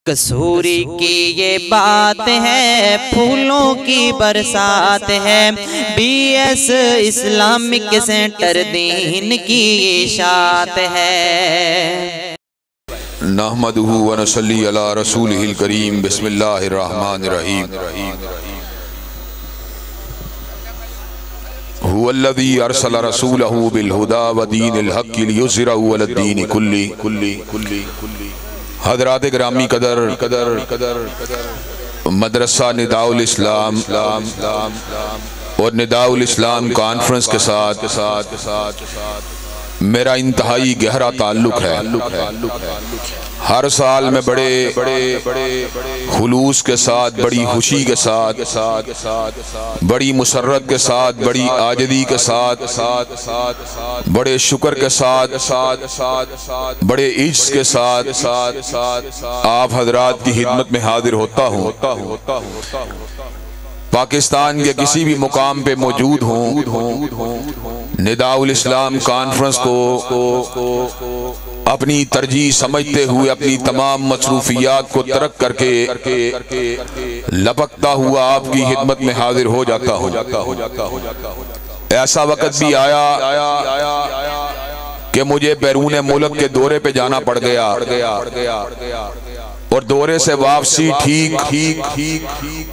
कसूरी की ये बात है, फूलों की बरसात है। BS इस्लामिक सेंटर दीन की इशात है। नहमदुहु व नसल्ली अला रसूलिहिल करीम। बिस्मिल्लाहिर रहमानिर रहीम। हुवल्लज़ी अरसल रसूलहु बिल हुदा व दीनिल हक़्क़ि लियुज़हिरहु अलad दीनि कुल्ली। हज़रात गिरामी कदर मदरसा निदाउल इस्लाम और निदाउल इस्लाम कॉन्फ्रेंस के साथ मेरा इंतहाई गहरा ताल्लुक है। हर साल में बड़े खुलूस के साथ, बड़ी खुशी के साथ, बड़ी मुसर्रत के साथ, बड़ी आजदी के साथ, बड़े शुक्र के साथ, बड़े इज्ज़त के साथ आप हजरात की खिदमत में हाजिर होता हूँ। पाकिस्तान के किसी भी मुकाम पे मौजूद हूँ, निदाउल इस्लाम कॉन्फ्रेंस को अपनी तरजीह समझते हुए अपनी तमाम मसरूफियात को तर्क करके लपकता हुआ आपकी खिदमत में हाजिर हो जाता हूँ। ऐसा वक्त भी आया कि मुझे बैरून मुल्क के दौरे पे जाना पड़ गया और दौरे से वापसी ठीक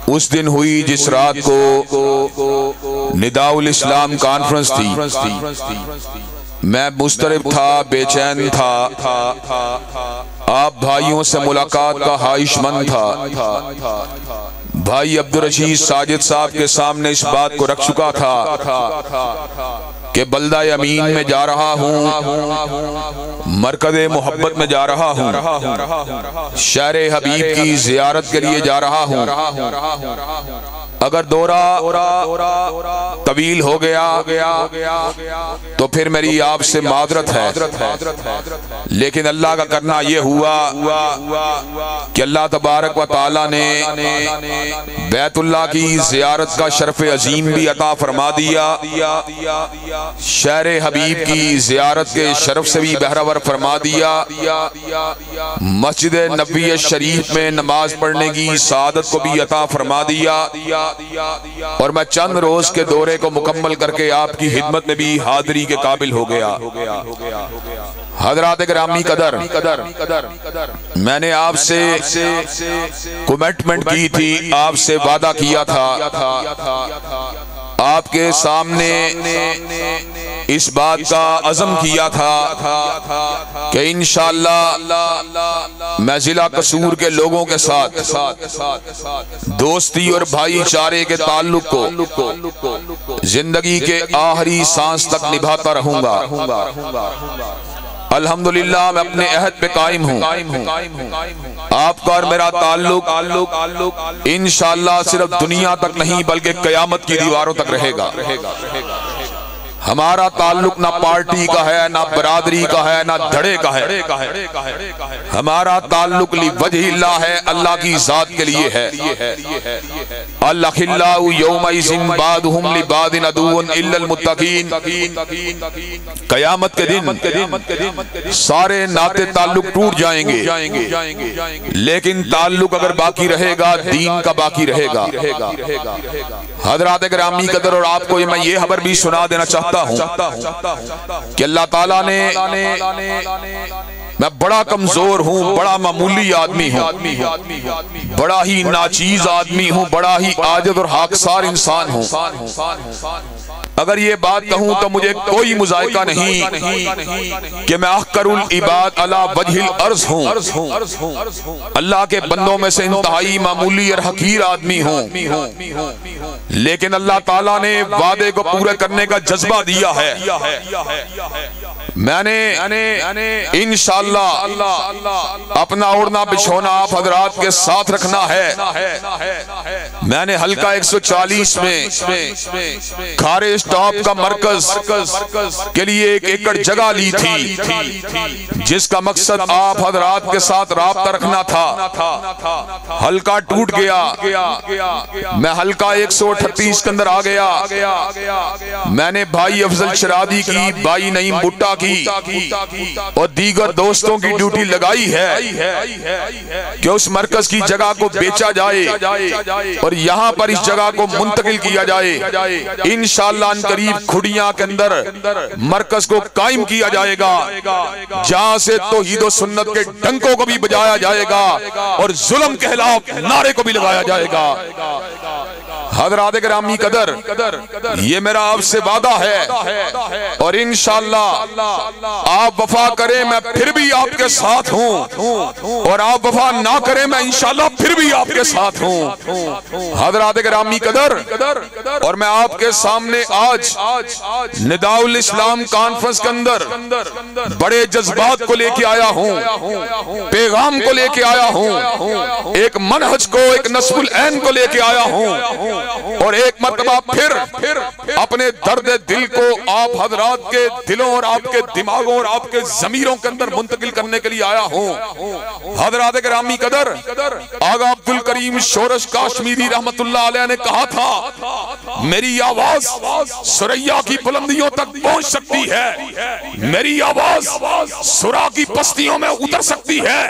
उस दिन हुई जिस रात को निदाउल इस्लाम कॉन्फ्रेंस थी। मैं मुस्तरिब था, बेचैन था, आप भाइयों से मुलाकात का ख्वाहिशमंद था। भाई अब्दुल रशीद साजिद साहब के सामने इस बात को रख चुका था कि बल्दा अमीन में जा रहा हूँ, मरकज़े मोहब्बत में जा रहा हूँ, शहर हबीब की जियारत के लिए जा रहा हूँ। अगर दौरा तवील हो गया तो फिर मेरी आपसे माजरत है, लेकिन अल्लाह का करना ये हुआ कि अल्लाह तबारक व तआला ने बैतुल्लाह की जियारत का शर्फ अजीम भी अता फरमा दिया, शहर हबीब की जियारत के शर्फ से भी बहरावर फरमा दिया, मस्जिद नबवी शरीफ में नमाज पढ़ने की सआदत को भी अता फरमा दिया और मैं चंद रोज के दौरे को मुकम्मल करके आपकी खिदमत में भी हाजिरी के काबिल हो गया। हज़रात गिरामी कदर, मैंने आपसे कमिटमेंट की थी, आपसे वादा किया था, आपके सामने इस बात का अज़म किया था कि इंशाअल्लाह मैं जिला कसूर के लोगों के साथ दोस्ती और भाईचारे के ताल्लुक को जिंदगी के आखिरी सांस तक निभाता रहूंगा। अल्हम्दुलिल्लाह मैं अपने अहद पे कायम हूँ। आपका और मेरा ताल्लुक इंशाअल्लाह सिर्फ दुनिया तक नहीं बल्कि क़यामत की दीवारों तक रहेगा। हमारा ताल्लुक ना पार्टी का है, ना बरादरी का है, ना धड़े का है। हमारा ताल्लुक लिवजहिल्लाह है, अल्लाह की जात के लिए है। अल्लाहिल्लाहु यौमइज़िन बादुहुम लिबादिन अदुव्वुन इल्लल मुत्तकीन। क़यामत के दिन सारे नाते ताल्लुक टूट जाएंगे, लेकिन ताल्लुक अगर बाकी रहेगा, दीन का बाकी रहेगा। हज़रात गिरामी कदर, और आपको मैं ये खबर भी सुना देना चाहता हूँ कि अल्लाह ताला ने, मैं बड़ा कमजोर हूँ, बड़ा मामूली आदमी हूँ, बड़ा ही नाचीज आदमी हूँ, बड़ा ही आजिज़ और खाकसार इंसान हूँ। अगर ये बात कहूँ तो मुझे कोई मुज़ायका नहीं कि मैं अहक़रुल इबाद अला वजहिल अर्ज़ हूँ। अल्लाह के बंदों में से इंतहाई मामूली और हकीर आदमी हूँ, लेकिन अल्लाह ताला ने वादे को पूरे करने का जज्बा दिया है। मैंने इंशाअल्लाह अपना ओढ़ना बिछोना आप हजरात के साथ रखना है। मैंने हल्का 140 में खारे स्टॉप का मरकज के लिए 1 एकड़ जगह ली थी, जिसका मकसद आप हजरात के साथ राब्ता रखना था। हल्का टूट गया, मैं हल्का 138 के अंदर आ गया। मैंने भाई अफजल शरादी की, भाई नईम भुट्टा की और दीगर दोस्तों की ड्यूटी लगाई है कि उस मरकज की जगह को बेचा जाए और यहाँ पर इस जगह को मुंतकिल किया जाए। इंशाअल्लाह करीब खुडिया के अंदर मरकज को कायम किया जाएगा, जहाँ से तौहीद व सुन्नत के डंकों को भी बजाया जाएगा और जुल्म के खिलाफ नारे को भी लगाया जाएगा। हज़रात गिरामी कदर, ये मेरा आपसे वादा है और इंशाअल्लाह आप वफा करें मैं फिर भी आपके साथ हूँ, और आप वफा ना करें मैं इंशाअल्लाह फिर भी आपके साथ हूँ। हज़रात गिरामी कदर, और मैं आपके सामने आज निदाउल इस्लाम कॉन्फ्रेंस के अंदर बड़े जज्बात को लेके आया हूँ, पैगाम को लेके आया हूँ, एक मनहज को, एक नस्बुल ऐन को लेके आया हूँ और एक मर्तबा फिर अपने दर्द दिल को आप हजरात के दिलों और आपके दिमागों और आपके जमीरों के अंदर मुंतकिल करने के लिए आया हूँ। हजरात गिरामी कदर, आगा अब्दुल करीम शोरश काश्मीरी रहमतुल्लाह अलैह ने कहा था, मेरी आवाज सुरैया की बुलंदियों तक पहुंच सकती है, मेरी आवाज सुरा की पस्तियों में उतर सकती है,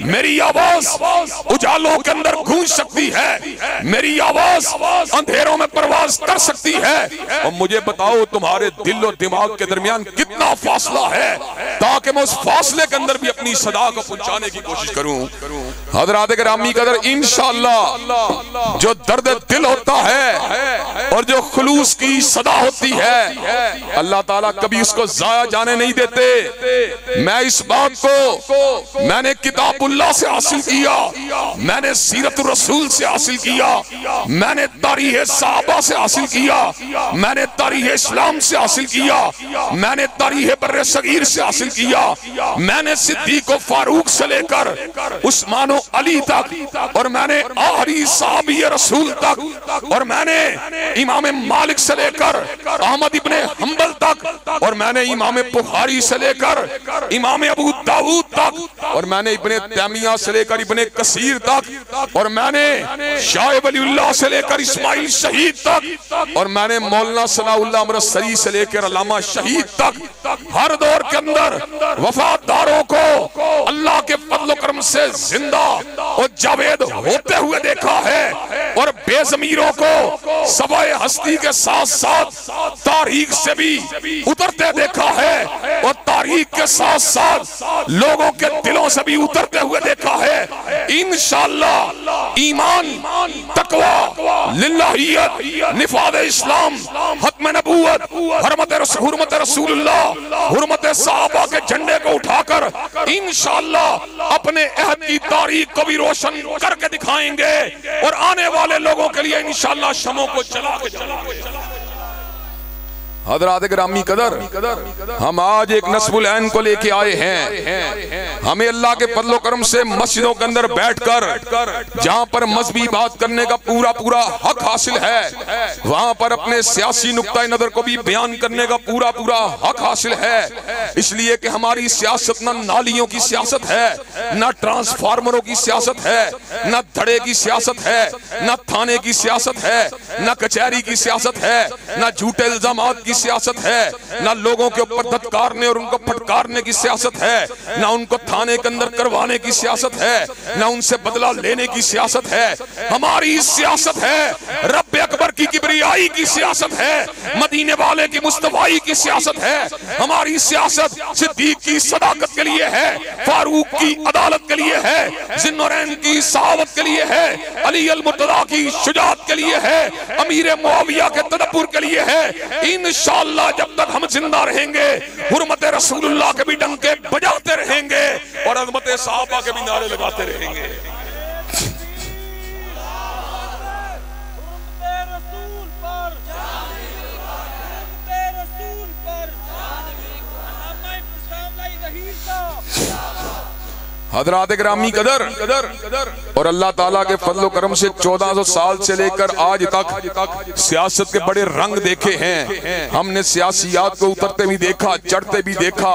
मेरी आवाज उजालों के अंदर गूंज सकती है, मेरी आवाज अंधेरों में परवाज कर सकती है। और मुझे बताओ तुम्हारे दिल और दिमाग के दरमियान कितना फासला है, ताकि मैं उस फासले के अंदर भी अपनी सदा को पहुंचाने की कोशिश करूं। हज़रात गिरामी कदर, इंशाअल्लाह जो दर्द दिल होता है और जो खुलूस की सदा होती है, अल्लाह ताला कभी उसको जाया जाने नहीं देते। मैं इस बात को मैंने किताबुल्लाह से हासिल किया, मैंने सीरतुर रसूल से हासिल किया, मैंने तारीख सहाबा से हासिल किया, मैंने तारीख इस्लाम से हासिल किया, मैंने तारीख बर्रे सगीर से हासिल किया, मैंने सिद्दीक फारूक से लेकर उस्मान अली तक, और मैंने आखिरी साहबी रसूल तक, और मैंने इमाम मालिक से लेकर अहमद इब्ने हंबल तक, और मैंने इमाम बुखारी से लेकर इमाम अबू दाऊद तक, और मैंने इब्ने तैमिया से लेकर इब्ने कसीर तक, और मैंने शाह वलीउल्लाह से लेकर इस्माइल शहीद तक, और मैंने मौलाना सनाउल्लाह अमृतसरी से लेकर अल्लामा शहीद तक, हर दौर के अंदर वफादारों को अल्लाह के फज़ल करम से जिंदा और जावेद होते हुए देखा है, और बेज़मीरों को सवाए हस्ती के साथ साथ तारीख से भी उतरते देखा है, और तारीख के साथ साथ लोगों के दिलों से भी उतरते हुए देखा है। इंशाअल्लाह ईमान, तकवा, लिल्लाहियत, निफाद इस्लाम, हत्म नबूवत, हुर्मत रसूलुल्लाह, हुर्मत सहाबा के झंडे को उठाकर इंशाअल्लाह अपने अहद की तारीख को भी रोशन करके दिखाएंगे, और आने वाले लोगों के लिए इंशाअल्लाह शमों को जला के हज़रात गिरामी कदर, हम आज एक नस्बुल ऐन को लेके आए हैं। हमें अल्लाह के फज़ल करम से मस्जिदों के अंदर बैठकर जहां पर मजहबी बात करने का पूरा हक हासिल है, वहां पर अपने सियासी नुक्ता नजर को भी बयान करने का पूरा हक हासिल है। इसलिए कि हमारी सियासत न नालियों की सियासत है, न ट्रांसफार्मरों की सियासत है, न धड़े की सियासत है, न थाने की सियासत है, न कचहरी की सियासत है, न झूठे इल्जामात की सियासत है, ना लोगों के ऊपर धत्कारने और उनको फटकारने की सियासत है, ना उनको थाने के अंदर करवाने की सियासत है, ना उनसे बदला लेने की सियासत है। हमारी सियासत है रब अकबर की किबरियाई की सियासत है, मदीने वाले की मुस्तफाई की सियासत है। हमारी सियासत सिद्दीक की सदाकत के लिए है, फारूक की अदालत के लिए है, जिन्नौरैन की सहावत के लिए है, अली अल मुर्तज़ा की शुजाअत के लिए है, अमीर मुआविया के तदब्बुर के लिए है। इंशाअल्लाह जब तक हम जिंदा रहेंगे हुर्मत रसूलुल्लाह के भी डंके बजाते रहेंगे और अज़मत सहाबा के भी नारे लगाते रहेंगे। हजरात गिरामी कदर और अल्लाह ताला के फजल करम से 1400 साल से लेकर आज तक सियासत के बड़े रंग देखे हैं। हमने सियासियात को उतरते भी देखा, चढ़ते भी देखा,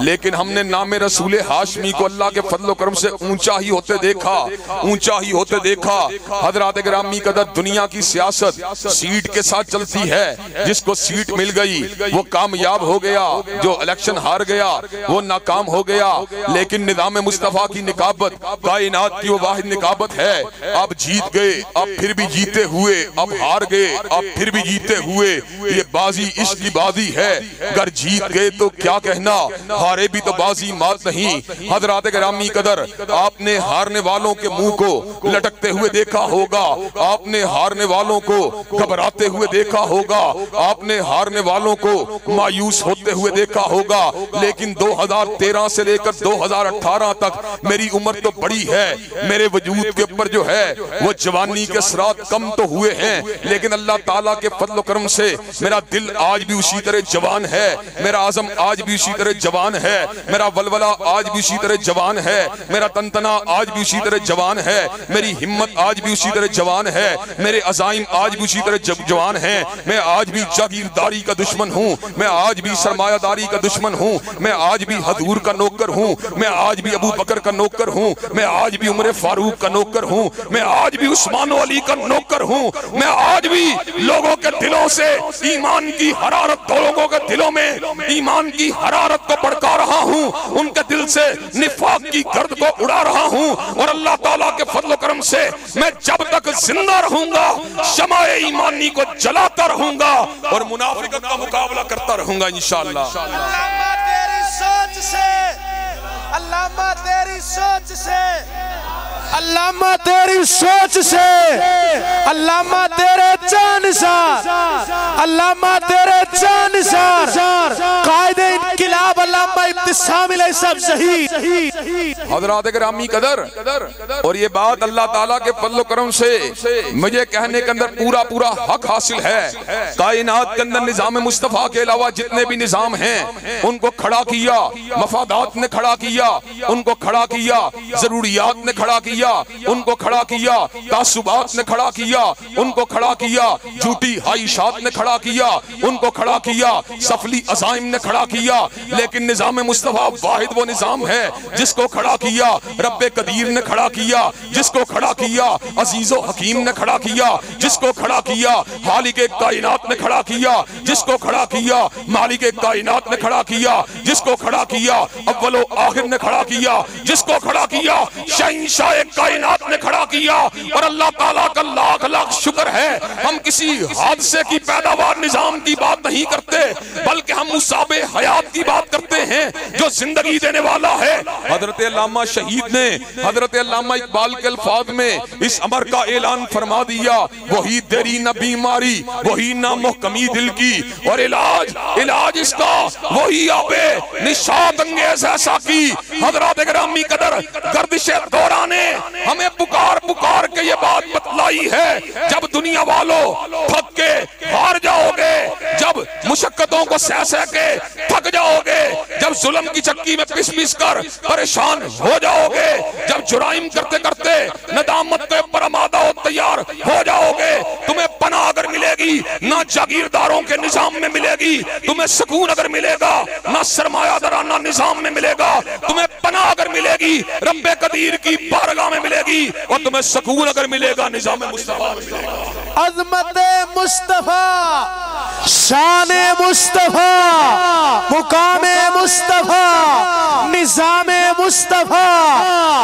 लेकिन हमने नामे रसूल हाशमी को अल्लाह के फजल करम से ऊंचा ही होते देखा, ऊंचा ही होते देखा। हजरात गिरामी कदर दुनिया की सियासत सीट के साथ चलती है, जिसको सीट मिल गई वो कामयाब हो गया, जो इलेक्शन हार गया वो नाकाम हो गया। लेकिन निज़ाम मुस्तफा की निकाबत कायनात की वो वाहिद निकाबत है। अब जीत गए, अब फिर भी जीते हुए, अब हार गए, अब फिर भी जीते हुए, ये बाजी इश्क की बाजी है। अगर जीत गए तो क्या कहना, हारे भी तो बाजी मात नहीं। हजरात गिरामी कदर, आपने हारने वालों के मुंह को लटकते हुए देखा होगा, आपने हारने वालों को घबराते हुए देखा होगा, आपने हारने वालों को मायूस होते हुए देखा होगा। लेकिन 2013 से लेकर 2018 तक मेरी उम्र तो बड़ी है, मेरे वजूद के ऊपर जो है वो जवानी के असरात कम तो हुए हैं, लेकिन अल्लाह ताला के फजल करम से मेरा दिल आज भी उसी तरह जवान है, मेरा आज़म आज भी उसी तरह जवान है, मेरा वलवला आज भी उसी तरह जवान है, मेरा तनतना आज भी उसी तरह जवान है, मेरी हिम्मत आज भी उसी तरह जवान है, मेरे अज़ाइम आज भी उसी तरह जवान है। मैं आज भी जागीरदारी का दुश्मन हूँ, मैं आज भी सरमायादारी का दुश्मन हूँ, मैं आज भी हजूर का नौकर हूँ, मैं आज भी अबू बकर का नौकर हूँ, मैं आज भी उमर फारूक का नौकर हूँ, मैं आज भी उस्मान अली का नौकर हूँ, मैं आज भी लोगों के दिलों से ईमान की हरारत, लोगों के दिलों में ईमान की हरारत को भड़का रहा हूँ, उनके दिल से निफाक की गर्द को उड़ा रहा हूँ। और अल्लाह ताला के फजल करम से मैं जब तक जिंदा रहूंगा शमाए ईमानी को जलाता रहूंगा और मुनाफिक का मुकाबला करता रहूंगा इंशाअल्लाह। अल्लामा तेरी सोच से, अल्लामा तेरी सोच से, अल्लामा तेरी सोच से, अल्लामा तेरे जानसार, अल्लामा तेरे जानसार, कायदे इनकिलाब अल्लामा इब्तिसाम अलैहि सब शहीद। हज़रात गिरामी कदर, और ये बात अल्लाह ताला के फजल करम से मुझे कहने के अंदर पूरा पूरा हक हासिल है। कायनात के अंदर निज़ाम मुस्तफा के अलावा जितने भी निज़ाम हैं उनको खड़ा किया, मफादात ने खड़ा किया, उनको खड़ा किया, जरूरियात ने खड़ा किया, उनको खड़ा किया, तासुबात ने खड़ा किया, उनको खड़ा किया, झूठी हाइशात ने खड़ा किया, उनको खड़ा किया, सफली अज़ाइम ने खड़ा किया। लेकिन निज़ाम मुस्तफा वाहिद वो निज़ाम है जिसको खड़ा किया रब्बे कदीर ने खड़ा किया, जिसको खड़ा किया अजीज़ो हकीम ने खड़ा किया, जिसको खड़ा किया खालिक़े कायनात ने खड़ा किया, जिसको खड़ा किया मालिके कायनात ने खड़ा किया, जिसको खड़ा किया अव्वलो आखिर ने खड़ा किया, जिसको खड़ा किया शहंशाह कायनात ने खड़ा किया। और अल्लाह ताला का लाख लाख शुक्र है हम किसी हादसे की पैदावार निजाम की बात नहीं करते, बल्कि हम मुसाबे हयात की बात करते हैं जो जिंदगी देने वाला है। हजरत अल्लामा शहीद ने हजरत अल्लामा इकबाल के अल्फाज में इस अमर का ऐलान फरमा दिया, वही तेरी न बीमारी वही ना मुहकमी दिल की, और इलाज इसका वही आबे निशात अंगेज ऐसा की। हजरत गिरामी कदर गर्दिशे दौरा ने हमें पुकार पुकार के ये बात बतलाई है, जब दुनिया वालों थक के हार जाओगे, जब मुशक्कतों को सह सह के थक जाओगे, जब जुल्म की चक्की में पिस पिस कर परेशान हो जाओगे, जब जुराइम करते करते नदामत के ऊपर आमादा हो तैयार हो जाओगे, तुम्हें पनाह अगर मिलेगी ना जागीरदारों के निजाम में मिलेगी, तुम्हें सुकून अगर मिलेगा ना सरमायादाराना निजाम में मिलेगा, तुम्हें पनाह अगर मिलेगी रब्बे कदीर की बारगाह में मिलेगी, और तुम्हें सुकून अगर मिलेगा निजाम मुस्तफा में मिलेगा। अज़मत मुस्तफा, शान मुस्तफा, मुकाम मुस्तफा, निजाम मुस्तफा,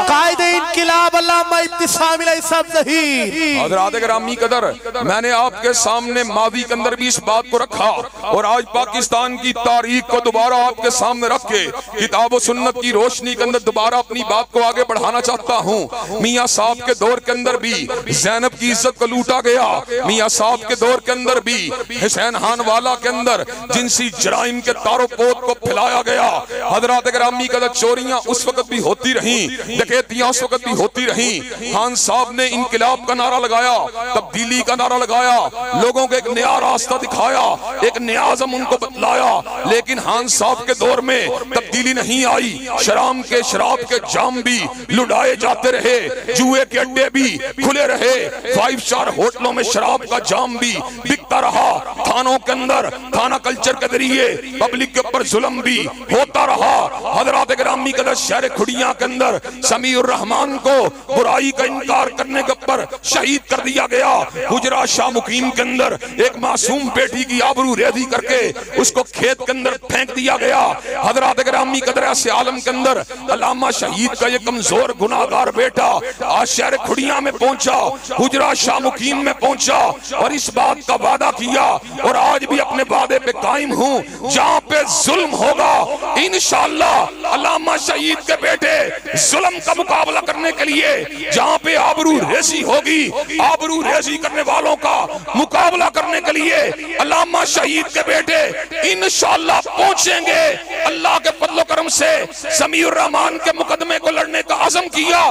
कायदे इनकिलाब अल्लामा इब्तिसाम अलैहि सब शहीद। हज़रात गिरामी कदर, मैंने आपके सामने मादी के अंदर भी इस बात को रखा और आज पाकिस्तान की तारीख को दोबारा आपके सामने रख के किताब और सुन्नत की रोशनी के अंदर दोबारा अपनी बात को आगे बढ़ाना चाहता हूँ। मियाँ साहब के दौर के अंदर भी ज़ैनब की इज्जत को लूटा गया, मियाँ साहब के दौर के अंदर भी हुसैन खान वाला के अंदर जिनसी जराइम के तारो पोत को फैलाया गया। हज़रात गिरामी कदर, चोरियां उस वक्त भी होती रही, डकैतियां उस वक्त सियासती होती रही। खान साहब ने इनकलाब का नारा लगाया, तब्दीली का नारा लगाया, लोगों को एक नया रास्ता दिखाया, एक नया आज़म उनको बतलाया। लेकिन खान साहब के दौर में तब्दीली नहीं आई। शराब के जाम भी लुटाए जाते रहे, जुए के अड्डे भी खुले रहे, 5 स्टार होटलों में शराब का जाम भी बिकता रहा। थानों के अंदर थाना कल्चर के जरिए पब्लिक के ऊपर जुल्म भी होता रहा। हजरात गिरामी कदर शहर खुड़िया के अंदर समीउर रहमान को बुराई का इनकार करने के ऊपर शहीद कर दिया गया। गुजरात शाह मुकीम के अंदर एक मासूम बेटी की आबरू रेजी करके उसको खेत के अंदर फेंक दिया गया। हजरात गिरामी कदर ऐसे आलम के अंदर अल्लामा शहीद का ये कमजोर गुनाहगार बेटा आज शहर खुड़िया में पहुंचा, गुजरात शाह मुकीम में पहुंचा और इस बात का वादा किया और आज भी अपने वादे पे कायम हूं, जहां पे जुल्म होगा इंशाअल्लाह अल्लामा शहीद के बेटे जुल्म का मुकाबला करने के लिए, जहां पे आबरू रेजी होगी, आबरू रेजी करने वालों का मुकाबला करने के लिए अल्लामा शहीद के बेटे इंशाअल्लाह पहुंचेंगे। अल्लाह के फजल करम से समीउर रहमान के मुकदमे को लड़ने का अज़म किया,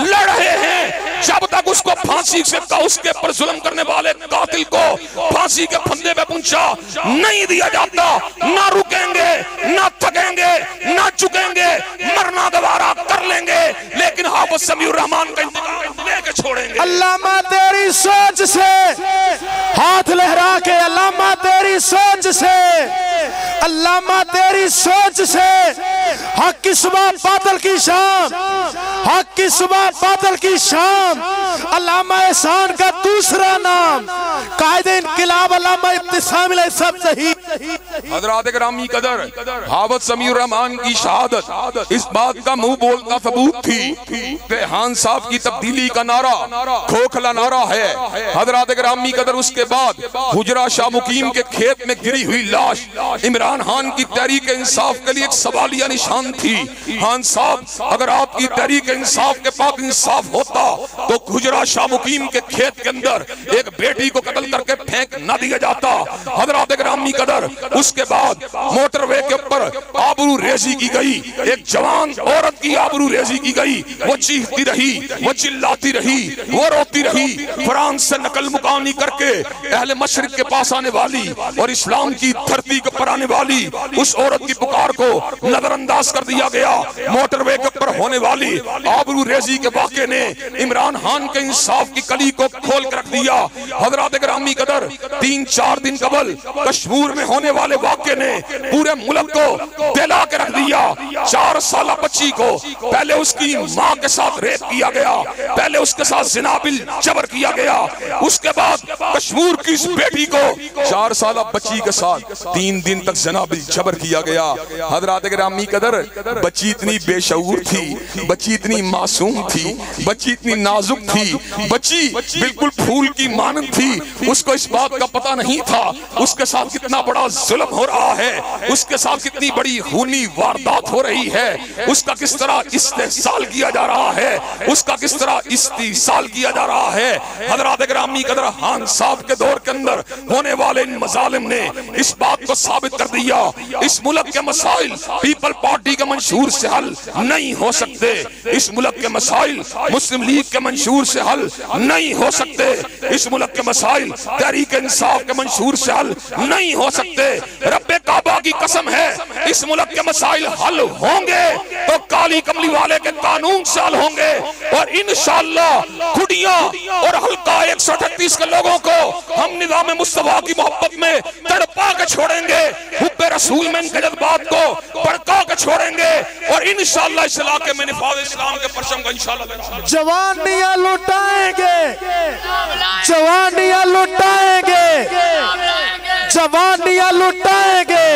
लड़ रहे हैं। जब तक उसको फांसी से उसके पर जुल्म करने वाले कातिल को फांसी के फंदे पे पहुंचा नहीं दिया जाता, ना रुकेंगे, ना थकेंगे, ना झुकेंगे, मरना गवारा कर लेंगे, लेकिन हाफिज समीउर रहमान का इंतकाम लेके छोड़ेंगे। अल्लामा तेरी सोच से हाथ लहरा के, अल्लामा तेरी सोच से, अल्लामा तेरी सोच से हक की सुबह बादल की शाम, हक की सुबह बादल की शाम। अल्लामा एहसान का दूसरा नाम कायदे इनकलाब अल्लामा इब्तिसाम सब सही। हजरात गिरामी कदर हाफिज समीउर रहमान की शहादत इस बात का मुंह बोलता सबूत थी कि खान साहब की तब्दीली का नारा खोखला नारा है। हजरात गिरामी कदर उसके बाद गुजरात शाह मुकीम के खेत में गिरी हुई लाश इमरान खान की तहरीक इंसाफ के लिए एक सवालिया निशान थी। खान साहब, अगर आपकी तहरीक इंसाफ के पाक इंसाफ होता तो गुजरात शाह मुकीम के खेत के अंदर एक बेटी को कत्ल करके फेंक न दिया जाता। हजरात गिरामी कदर उसके बाद मोटरवे के ऊपर आबरू रेजी की गई, एक जवान औरत की आबरू रेजी की गई। वो चीखती रही, वो चिल्लाती रही, वो रोती रही। फ्रांस से नकल मुकानी करके अहले मशरिक के पास आने वाली और इस्लाम की धरती के ऊपर आने वाली उस औरत की पुकार को नजरअंदाज कर दिया गया। मोटरवे के ऊपर होने वाली आबरू रेजी के वाक़े ने इमरान खान के इंसाफ की कली को खोल कर रख दिया। हजरात गिरामी कदर 3-4 दिन कबल कश्मीर में होने वाले वाक़े ने पूरे मुल्क को दिला के रख दिया। 4 साल बच्ची को पहले उसकी माँ के साथ रेप किया गया, पहले उसके साथ जिनाबिल जबर किया गया, उसके बाद कश्मीर की इस बेटी को 4 साल बच्ची के साथ 3 दिन तक जिनाबिल जबर किया गया। हजरात गिरामी कदर बच्ची इतनी बेशऊर थी, बच्ची इतनी मासूम थी, बच्ची इतनी नाजुक थी, बच्ची बिल्कुल फूल की मानंद थी। उसको इस बात का पता नहीं था उसके साथ कितना बड़ा जुल्म हो रहा है, उसके साथ कितनी बड़ी खूनी वारदात हो रही है, उसका किस तरह इस्तेहसाल किया जा रहा है, उसका किस तरह इस्तेहसाल किया जा रहा है। हजरात गिरामी कदर खान साहब के दौर के अंदर होने वाले इन मजालिम ने इस बात को साबित कर दिया, इस मुल्क के मसाइल पीपल पार्टी के मंशूर से हल नहीं हो सकते, इस मुल्क के मसाइल मुस्लिम लीग के मंशूर से हल नहीं हो सकते, इस मुल्क के मसाइल तहरीक इंसाफ के मंशूर से हल नहीं हो सकते। रब्बे काबा की कसम है, इस मुल्क के मसाइल हल होंगे तो काली कमली वाले के कानून से हल होंगे और इंशाअल्लाह खुडिया और हल्का 138 के लोगों को हम निज़ाम मुस्तफा की मोहब्बत में तड़पा के छोड़ेंगे, हुब्बे रसूल में इनके जज्बात को भड़का के छोड़ेंगे और इंशाअल्लाह इस इलाके में निफाज़ इस्लाम के परचम का इंशाअल्लाह जवानियां लुटाएंगे, जवानियां लुटाएंगे, जवानियां लुटाएंगे।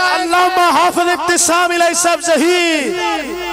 अल्लामा हाफिज इब्तिसाम सब ज़हीर।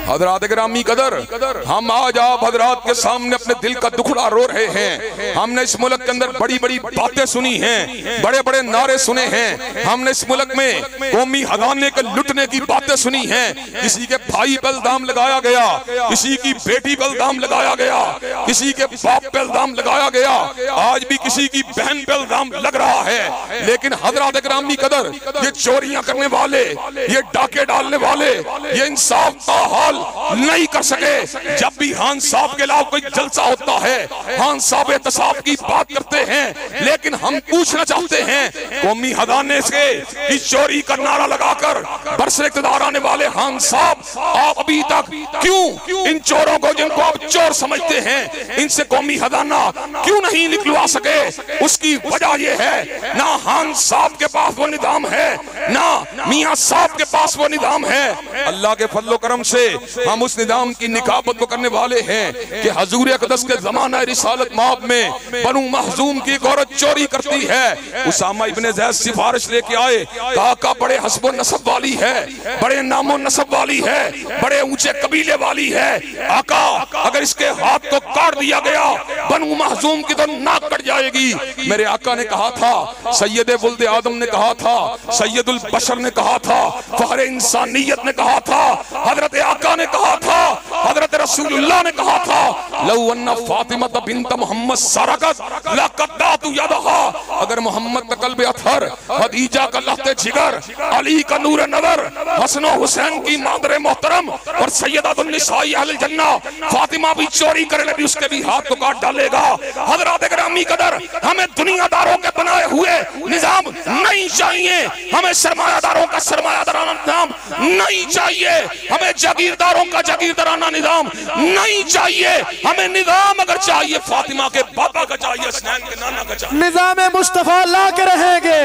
हजरात गिरामी कदर हम आज आप हजरात के सामने अपने दिल का दुखड़ा रो रहे हैं। हमने इस मुल्क के अंदर बड़ी बड़ी बातें सुनी हैं, बड़े बड़े नारे सुने हैं, हमने इस मुल्क में कौमी खजाने के लुटने की बातें सुनी हैं। किसी के भाई पे इल्जाम लगाया गया, किसी की बेटी पे इल्जाम लगाया गया, किसी के बाप पे इल्जाम लगाया गया, आज भी किसी की बहन पे इल्जाम लग रहा है। लेकिन हजरात गिरामी कदर ये चोरियां करने वाले, ये डाके डालने वाले, ये इंसाफ का हाल नहीं कर सके। जब भी खान साहब के अलावा कोई जलसा होता है, खान साहब एहतसाब की बात करते हैं, लेकिन हम पूछना चाहते हैं कौमी खजाने से कि चोरी का नारा लगाकर बरसर इक़्तिदार आने वाले खान साहब, आप अभी तक क्यों इन चोरों को, जिनको आप चोर समझते हैं, इनसे कौमी खजाना क्यों नहीं निकलवा सके? उसकी वजह यह है ना खान साहब के पास वो निजाम है, ना मियां साहब के पास वो निजाम है। अल्लाह के फजलो करम से हम उस निजाम की निकाबत को करने वाले हैं कि हजूर अक़दस के जमाना रिसालत माब में बनु महजूम की एक औरत चोरी करती है। उसामा इब्ने ज़ैद सिफारिश लेके आए, कहा का बड़े हस्बो नसब वाली है, बड़े नामो नसब वाली है, बड़े ऊंचे कबीले वाली है। आका अगर इसके हाथ को काट दिया गया बनु महजूम की तो नाक कट जाएगी। मेरे आका ने कहा था, सैयद वुल्द आदम ने कहा था, सैयदुल बशर ने कहा था, फहरे इंसानियत ने कहा था, हजरत आका ने कहा था, हजरत रसूलुल्लाह ने कहा था, लौ अन्ना फातिमा बिन्त मोहम्मद सरकत लक़त्तअतु यदहा। अगर मोहम्मद का कल्ब अथर, खदीजा का लहते जिगर, अली का नूर नजर, हसन हुसैन की मादर मोहतरम और सैयदतुन निसाई अहल जन्ना फातिमा भी चोरी करे भी उसके भी हाथ को काट डालेगा। हजरत ग्रामी कदर, हमें दुनियादारों के बनाए हुए निजाम नहीं चाहिए, हमें सरमायादारों का सरमायादाराना निजाम नहीं चाहिए, हमें जागीरदारों का जागीरदाराना निजाम नहीं चाहिए। हमें निजाम अगर चाहिए फातिमा के बाबा का चाहिए, हसनैन के नाना का चाहिए। निजाम मुस्तफा ला के रहेंगे,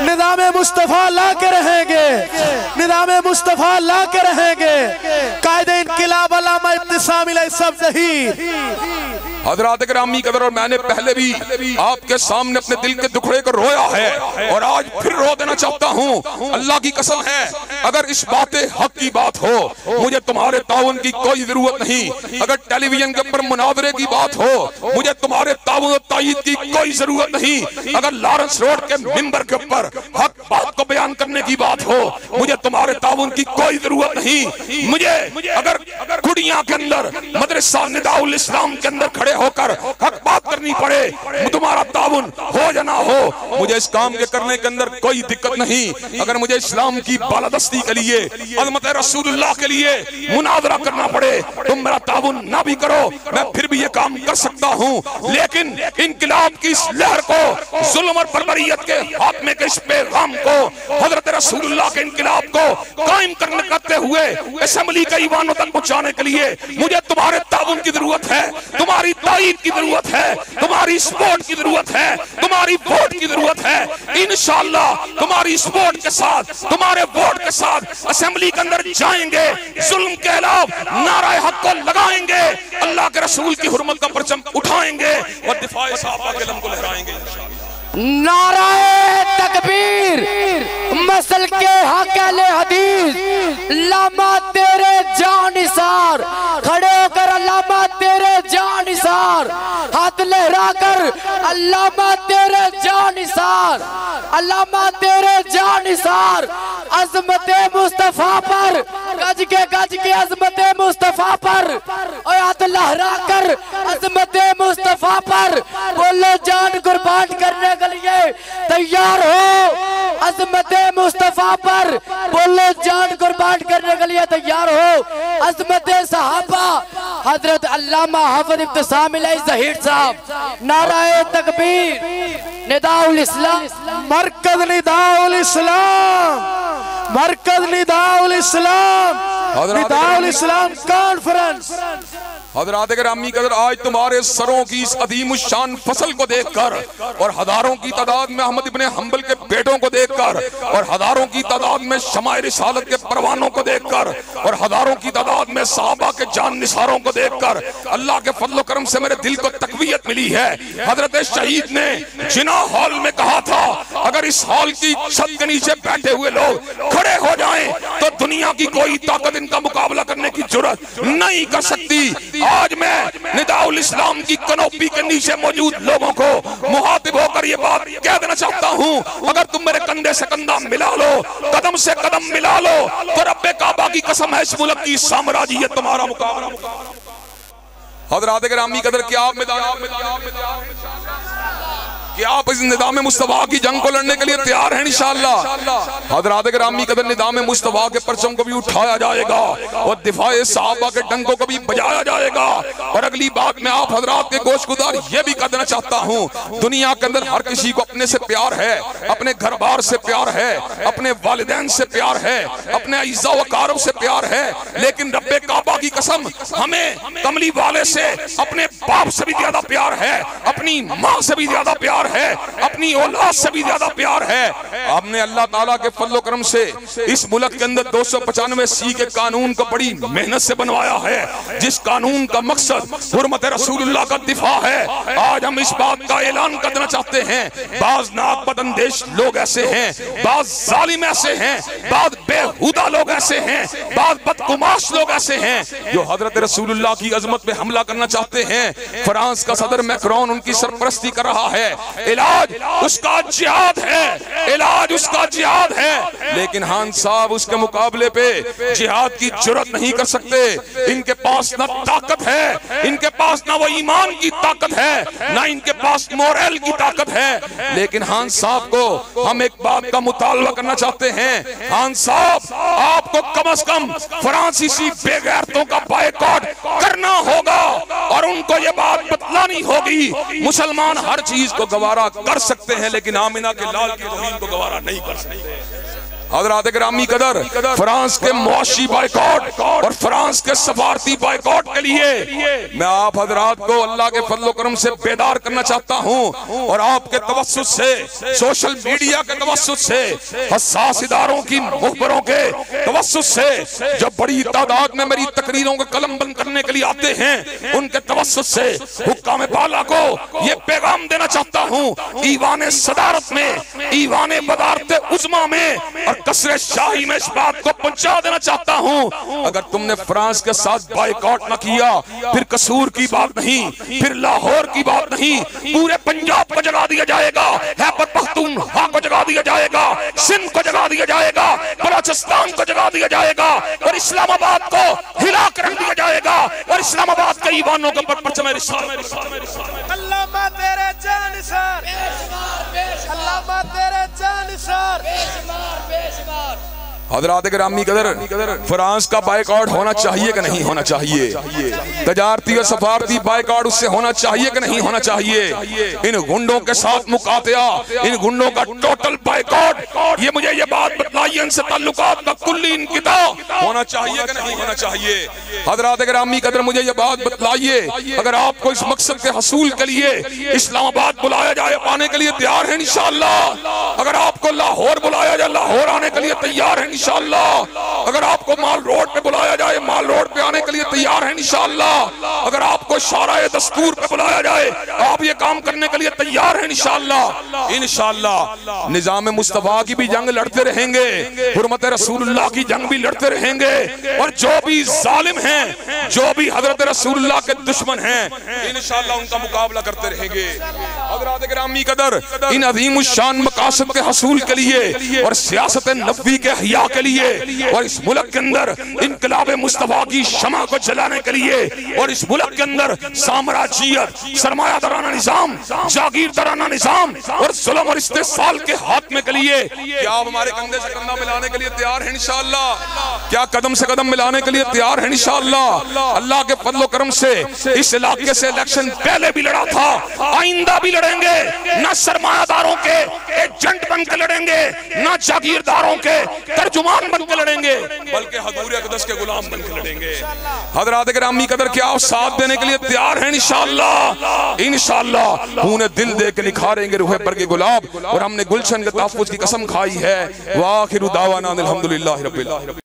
निजाम मुस्तफा ला के रहेंगे, निजाम मुस्तफा ला के रहेंगे। कायदे इनकिलाब अल्लामा इब्तिसाम सब ज़हीर हजरात ग्रामी कदर, और मैंने पहले भी आपके सामने अपने दिल के दुखड़े को रोया है और आज फिर रो देना चाहता हूँ। अल्लाह की कसम है, अगर इस बात हक की बात हो, मुझे तुम्हारे ताउन की कोई जरूरत नहीं। अगर टेलीविजन के ऊपर मुनावरे की बात हो, मुझे तुम्हारे ताउन और तायीद की कोई जरूरत नहीं। अगर लॉरेंस रोड के मिंबर के ऊपर हक बात को बयान करने की बात हो, मुझे तुम्हारे ताउन की कोई जरूरत नहीं। मुझे अगर कुड़ियां के अंदर मदरसा निदाउल इस्लाम के अंदर खड़े होकर हक बात करनी पड़े, तुम्हारा ताउन हो या ना हो, मुझे इस काम के करने के अंदर कोई दिक्कत नहीं। अगर मुझे इस्लाम की बालादस्ती के लिए, अज़मत रसूलुल्लाह के लिए मुनाज़रा करना पड़े, तुम मेरा ताउन ना भी करो, मैं फिर भी ये काम कर सकता हूँ। लेकिन इनकिलाब की इस लहर को, जुल्म और बर्बरियत के खात्मे के इस पैगाम को, हजरत रसूलुल्लाह के इनकिलाब को कायम करते हुए असेंबली के ईवानों तक पहुंचाने के लिए मुझे तुम्हारे ताउन की जरूरत है, तुम्हारी तायीद की जरूरत है, तुम्हारी सपोर्ट की जरूरत है, तुम्हारी वोट की जरूरत है। इंशाअल्लाह तुम्हारी सपोर्ट के साथ, तुम्हारे वोट के साथ असेंबली के अंदर जाएंगे, जुल्म के खिलाफ नारा हक को लगाएंगे, अल्लाह के रसूल की हुर्मत का परचम उठाएंगे और दिफाए सहाबा के लम को लहराएंगे। नाराए तकबीर, मसल के हक़-ए हदीस, अल्लामा तेरे जानिसार, खड़े होकर अल्लामा तेरे जानिसार, हाथ लहरा कर अल्लामा तेरे जानिसार, अल्लामा तेरे जानिसार। अज़मते मुस्तफ़ा पर, गज के अज़मते मुस्तफ़ा पर, और हाथ लहरा कर अज़मते मुस्तफ़ा पर बोलो जान कुर्बान करने के लिए तैयार हो। अज़मते मुस्तफ़ा पर बोलो जान कुर्बान करने के लिए तैयार हो। अज़मते सहाबा हजरत अल्लामा हफ़ज़ इब्तिसाम ज़हीर साहब, नाराए तकबीर, निदाउल इस्लाम, मरकज निदाउल इस्लाम, मरकज निदाउल इस्लाम, निदाउल इस्लाम कॉन्फ्रेंस। हज़रात गिरामी कदर, आज तुम्हारे सरों की इस अदीम शान फसल को देखकर और हजारों की तादाद में अहमद इब्ने हंबल के बेटों को देखकर और हजारों की तादाद में शमाए रिसालत के परवानों को देखकर और हजारों की तादाद में सहाबा के जान निसारों को देखकर अल्लाह के फजल करम से मेरे दिल को तकवीयत मिली है। हजरत शहीद ने जिना हॉल में कहा था, अगर इस हॉल की छत के नीचे बैठे हुए लोग खड़े हो जाएं तो दुनिया की कोई ताकत इनका मुकाबला करने की जरूरत नहीं कर सकती। आज मैं निदाउल इस्लाम की कनोपी के नीचे मौजूद लोगों को मुहातिब होकर ये बात कह देना चाहता हूँ, अगर तुम मेरे कंधे से कंधा मिला लो, कदम से कदम मिला लो, तो रब्बे काबा की कसम है इस मुल्क की साम्राज्यियत तुम्हारा मुकाबला। हज़रात गिरामी कदर, क्या आप कि आप इस निज़ाम मुस्तफा की जंग को लड़ने के लिए तैयार हैं इंशाअल्लाह। हज़रात गिरामी कदर, निज़ाम मुस्तफा के परचम को भी उठाया जाएगा और दिफाए सहाबा के डंकों को भी बजाया जाएगा। और अगली बात मैं आप हजरात के गोशगुजार ये भी कर देना चाहता हूँ, दुनिया के अंदर हर किसी को अपने से प्यार है, अपने घर बार से प्यार है, अपने वालिदैन से प्यार है, अपने इज़्ज़ा व कारब से प्यार है, लेकिन रब्बे काबा की कसम हमें कमली वाले से अपने बाप से भी ज्यादा प्यार है, अपनी माँ से भी ज्यादा प्यार है, अपनी औलाद से भी ज्यादा प्यार है। हमने अल्लाह ताला के फजल करम से इस मुल्क के अंदर 295C के कानून को बड़ी मेहनत से बनवाया है, जिस कानून का मकसद हुर्मत रसूलुल्लाह का दिफा है। आज हम इस बात का ऐलान करना चाहते हैं, बाज नाक बदअंदेश लोग ऐसे हैं, बाज जालिम ऐसे हैं, बाज बेहुदा लोग ऐसे हैं, बाज बदकुमाश लोग ऐसे हैं जो हजरत रसूलुल्लाह की अजमत पे हमला करना चाहते हैं। फ्रांस का सदर मैक्रोन उनकी सरपरस्ती कर रहा है, इलाज उसका जिहाद है, इलाज उसका जिहाद है, लेकिन खान साहब उसके मुकाबले पे जिहाद की जुर्रत नहीं कर सकते। इनके पास ना ताकत है, इनके पास ना वो ईमान की ताकत है, ना इनके पास मोरल की ताकत है। लेकिन खान साहब को हम एक बात का मुतालबा करना चाहते हैं, खान साहब आपको कम से कम फ्रांसीसी बेगैरतों का बायकॉट करना होगा और उनको ये बात बतलानी होगी, मुसलमान हर चीज को गवारा कर सकते हैं लेकिन आमिना के लाल की तौहीन को गवारा नहीं कर सकते। हज़रात गिरामी कदर, फ्रांस के मुआशी बायकॉट और फ्रांस के सफारती बायकॉट के लिए मैं आप हजरात को अल्लाह के फजल करम से बेदार करना चाहता हूँ और आपके तवस्सुत से, सोशल मीडिया के तवस्सुत से, हसास इदारों की मुखबरों के तवस्सुत से, जो बड़ी तादाद में मेरी तकरीरों को कलम बंद करने के लिए आते हैं, उनके तवस्सुत से हुक्काम बाला को ये पैगाम देना चाहता हूँ, ईवान सदारत में, ईवान बदारत उज़्मा में और कसरे शाही में इस बात को पहुंचा देना चाहता हूं, अगर तुमने फ्रांस के साथ बायकॉट न किया फिर कसूर की बात नहीं, फिर लाहौर की बात नहीं, पूरे पंजाब को जगा दिया जाएगा, खैबर पख्तूनख्वा को जगा दिया जाएगा, सिंध को जगा दिया जाएगा, बलोचिस्तान को जगा दिया जाएगा और इस्लामाबाद को हिला कर रख दिया जाएगा और इस्लामाबाद के ईवानों के ऊपर परचम अल्लाह तेरे जानिसार, अल्लाह तेरे जानिसार। हज़रात गिरामी कदर, फ्रांस का बायकॉट होना चाहिए कि नहीं होना चाहिए? तजारती और सफारती बायकॉट उससे होना चाहिए कि नहीं होना चाहिए? इन गुंडों के साथ मुकातिया, इन गुंडों का टोटल बायकॉट, ये मुझे ये बात बताइए, इनसे ताल्लुकात का कुल्ली इनकिता होना चाहिए कि नहीं होना चाहिए? हज़रात गिरामी कदर, मुझे ये बात बताइए, अगर आपको इस मकसद के हसूल के लिए इस्लामाबाद बुलाया जाए, आने के लिए तैयार है इंशाअल्लाह? अगर आपको लाहौर बुलाया जाए, लाहौर आने के लिए तैयार है इंशाअल्लाह? अगर आपको माल रोड पे बुलाया जाए, माल रोड पे आने के लिए तैयार है इंशाअल्लाह? अगर आपको शाराए दस्तूर पे बुलाया जाए, आप ये काम करने के लिए तैयार है इंशाअल्लाह? इंशाअल्लाह निजाम मुस्तफा की भी जंग लड़ते रहेंगे, हुर्मत रसूलुल्लाह की जंग भी लड़ते रहेंगे और जो भी जालिम हैं, जो भी हजरत रसूलुल्लाह के दुश्मन हैं, इंशाअल्लाह उनका मुकाबला करते रहेंगे। हज़रात गिरामी कदर, इन अज़ीम शान मकासद के हसूल के लिए और सियासत नबवी के हया के लिए और इस मुल्क के अंदर इनकलाब मुस्तफा की शमा को जलाने के लिए और इस मुल्क के अंदर साम्राज्यियत, सरमायादाराना निजाम, जागीरदाराना निजाम और जुल्म और इस्तेसाल के हाथ में के लिए क्या आप हमारे कंधे से कंधा मिलाने के लिए तैयार हैं इंशाअल्लाह? क्या कदम से कदम मिलाने के लिए तैयार हैं इंशाअल्लाह? अल्लाह के फजल करम से इस इलाके से इलेक्शन पहले भी लड़ा था, आइंदा भी लड़ेंगे, न सरमायादारों के एजेंट बन के लड़ेंगे, न जागीरदारों के तर्जुमान बन के लड़ेंगे, बल्कि हजूर अक़दस के गुलाम बन के लड़ेंगे। हज़रात गिरामी कदर, क्या आप साथ देने के लिए तैयार हैं इंशाअल्लाह? इंशाअल्लाह उन्हें दिल दे के निखारेंगे रूह पर के गुलाब और हमने गुलशन के तहफ़्फ़ुज़ की कसम खाई है। व आखिरु दावाना अनिल हम्दुलिल्लाहि रब्बिल आलमीन।